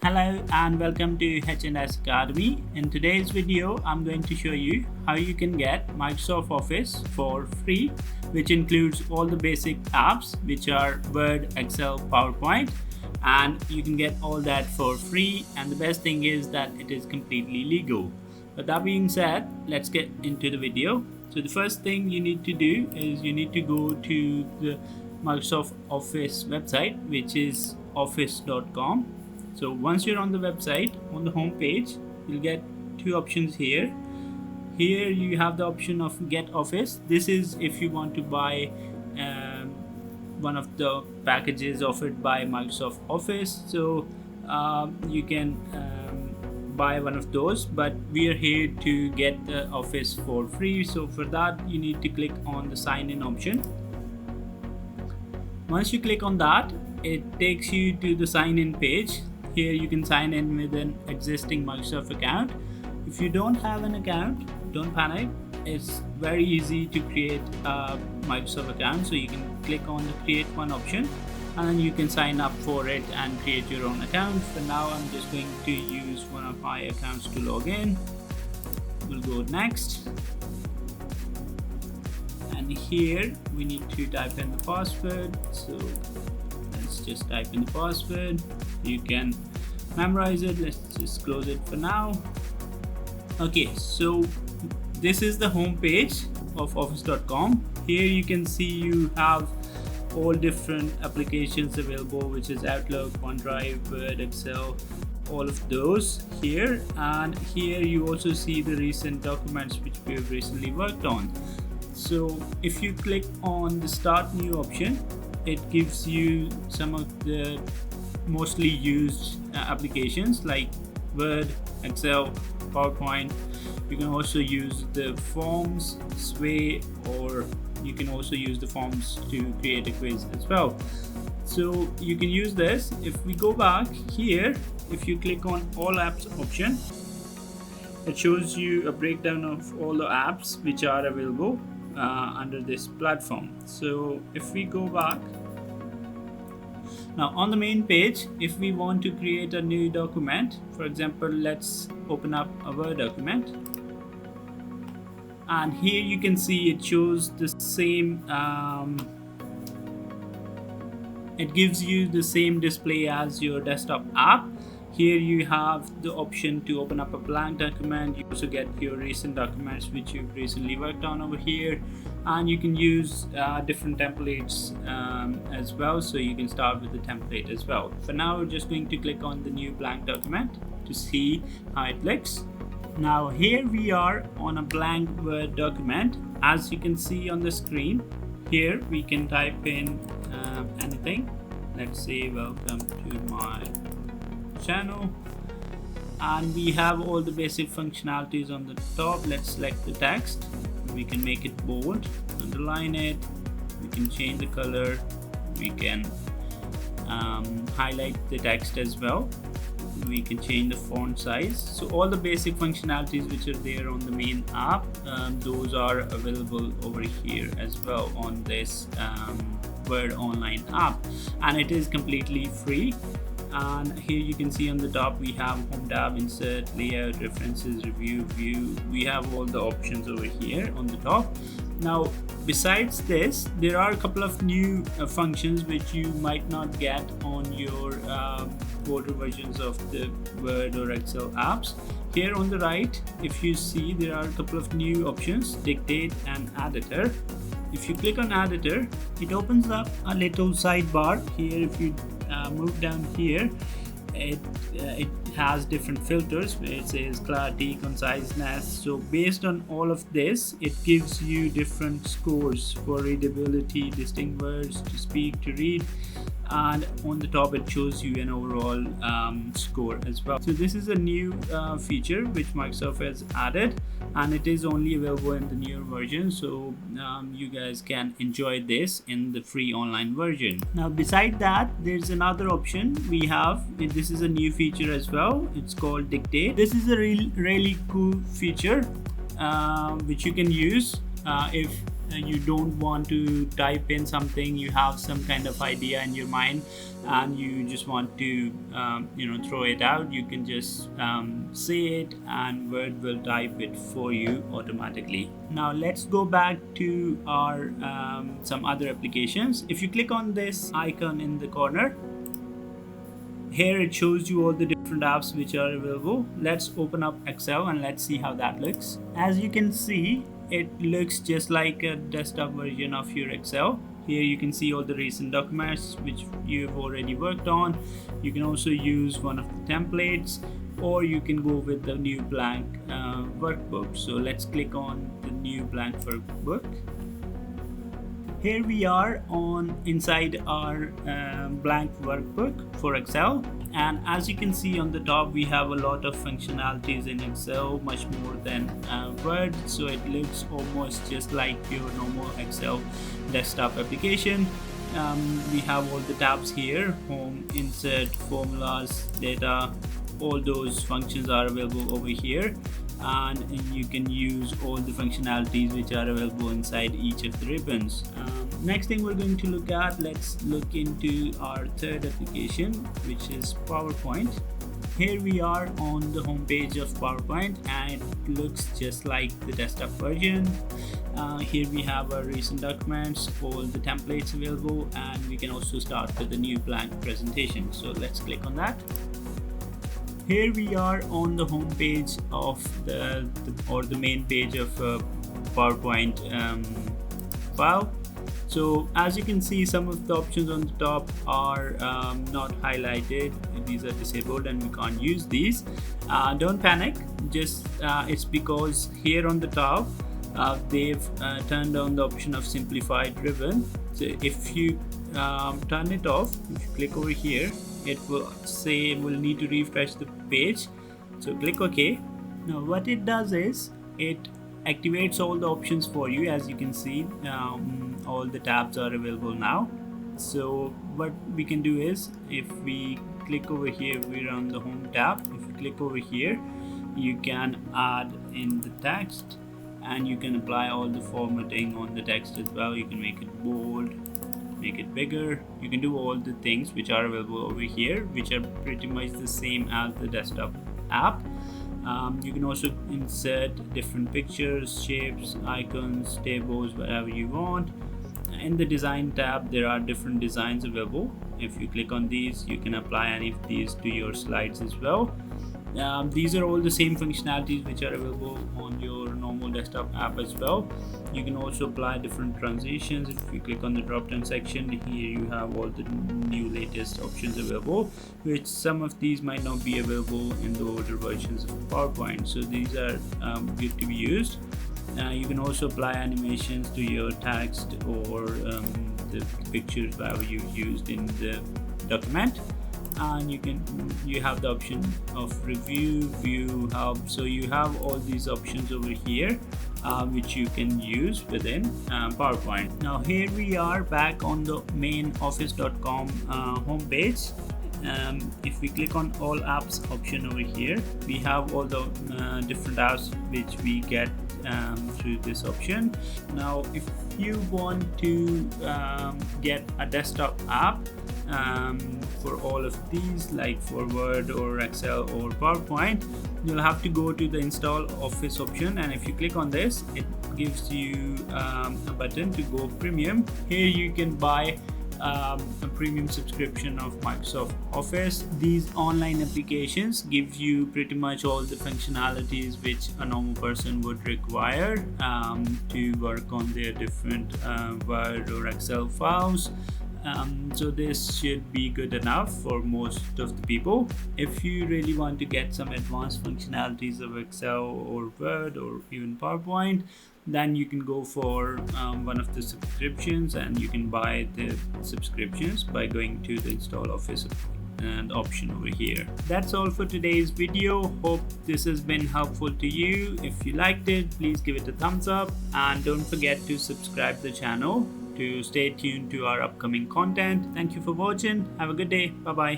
Hello and welcome to H&S Academy. In today's video, I'm going to show you how you can get Microsoft Office for free, which includes all the basic apps which are Word, Excel, PowerPoint, and you can get all that for free. And the best thing is that it is completely legal. But that being said, let's get into the video. So the first thing you need to do is you need to go to the Microsoft Office website, which is office.com. So once you're on the website, on the home page, you'll get two options here. Here you have the option of Get Office. This is if you want to buy one of the packages offered by Microsoft Office. So you can buy one of those, but we are here to get the Office for free. So for that, you need to click on the sign in option. Once you click on that, it takes you to the sign in page. Here you can sign in with an existing Microsoft account. If you don't have an account, don't panic. It's very easy to create a Microsoft account. So you can click on the create one option and then you can sign up for it and create your own account. For now, I'm just going to use one of my accounts to log in. We'll go next. And here we need to type in the password. So let's just type in the password. You can memorize it. Let's just close it for now. Okay, so this is the home page of office.com. Here you can see you have all different applications available, which is Outlook, OneDrive, Word, Excel, all of those here. And here you also see the recent documents which we have recently worked on. So if you click on the start new option, it gives you some of the mostly used applications like Word, Excel, PowerPoint. You can also use the forms, Sway, or you can also use the forms to create a quiz as well. So you can use this. If we go back here, if you click on all apps option, it shows you a breakdown of all the apps which are available under this platform. So if we go back, now on the main page, if we want to create a new document, for example, let's open up a Word document. And here you can see it shows the same, it gives you the same display as your desktop app. Here you have the option to open up a blank document. You also get your recent documents which you've recently worked on over here, and you can use different templates as well. So you can start with the template as well. For now, we're just going to click on the new blank document to see how it looks. Now here we are on a blank Word document. As you can see on the screen, here we can type in anything. Let's say welcome to my channel, and we have all the basic functionalities on the top. Let's select the text. We can make it bold, underline it, we can change the color, we can highlight the text as well, we can change the font size. So all the basic functionalities which are there on the main app, those are available over here as well on this Word Online app, and it is completely free. And here you can see on the top we have home tab, insert, layout, references, review, view. We have all the options over here on the top. Now besides this, there are a couple of new functions which you might not get on your older versions of the Word or Excel apps. Here on the right, if you see, there are a couple of new options, dictate and editor. If you click on editor, it opens up a little sidebar. Here if you move down here, it has different filters where it says clarity, conciseness. So based on all of this, it gives you different scores for readability, distinct words, to speak, to read, and on the top it shows you an overall score as well. So this is a new feature which Microsoft has added, and it is only available in the newer version. So you guys can enjoy this in the free online version. Now beside that, there's another option we have. This is a new feature as well. It's called dictate. This is a really cool feature which you can use if you don't want to type in something, you have some kind of idea in your mind and you just want to throw it out, you can just say it and Word will type it for you automatically. Now let's go back to our some other applications. If you click on this icon in the corner, here it shows you all the different apps which are available. Let's open up Excel and let's see how that looks. As you can see, it looks just like a desktop version of your Excel. Here you can see all the recent documents which you've already worked on. You can also use one of the templates, or you can go with the new blank workbook. So let's click on the new blank workbook. Here we are inside our blank workbook for Excel, and as you can see on the top, we have a lot of functionalities in Excel, much more than Word. So it looks almost just like your normal Excel desktop application. We have all the tabs here: home, insert, formulas, data. All those functions are available over here, and you can use all the functionalities which are available inside each of the ribbons. Next thing we're going to look at, let's look into our third application, which is PowerPoint. Here we are on the home page of PowerPoint, and it looks just like the desktop version. Here we have our recent documents, all the templates available, and we can also start with a new blank presentation. So let's click on that. Here we are on the home page of the main page of PowerPoint file. So as you can see, some of the options on the top are not highlighted. These are disabled and we can't use these. Don't panic, just it's because here on the top they've turned on the option of simplified ribbon. So if you turn it off, if you click over here, it will say we'll need to refresh the page. So click OK. Now what it does is it activates all the options for you. As you can see, all the tabs are available now. So what we can do is, if we click over here, we're on the home tab. If you click over here, you can add in the text and you can apply all the formatting on the text as well. You can make it bold, make it bigger. You can do all the things which are available over here, which are pretty much the same as the desktop app. You can also insert different pictures, shapes, icons, tables, whatever you want. In the design tab, there are different designs available. If you click on these, you can apply any of these to your slides as well. These are all the same functionalities which are available on your normal desktop app as well. You can also apply different transitions. If you click on the drop down section, here you have all the new latest options available, which some of these might not be available in the older versions of PowerPoint. So these are good to be used. You can also apply animations to your text or the pictures wherever you used in the document. And you have the option of review, view, help. So you have all these options over here which you can use within PowerPoint. Now here we are back on the main office.com homepage. If we click on all apps option over here, we have all the different apps which we get through this option. Now if you want to get a desktop app for all of these, like for Word or Excel or PowerPoint, you'll have to go to the install Office option, and if you click on this, it gives you a button to go premium. Here you can buy a premium subscription of Microsoft Office. These online applications gives you pretty much all the functionalities which a normal person would require to work on their different Word or Excel files. So this should be good enough for most of the people. If you really want to get some advanced functionalities of Excel or Word or even PowerPoint, then you can go for one of the subscriptions, and you can buy the subscriptions by going to the install Office and option over here. That's all for today's video. Hope this has been helpful to you. If you liked it, please give it a thumbs up, and don't forget to subscribe the channel to stay tuned to our upcoming content. Thank you for watching. Have a good day. Bye bye.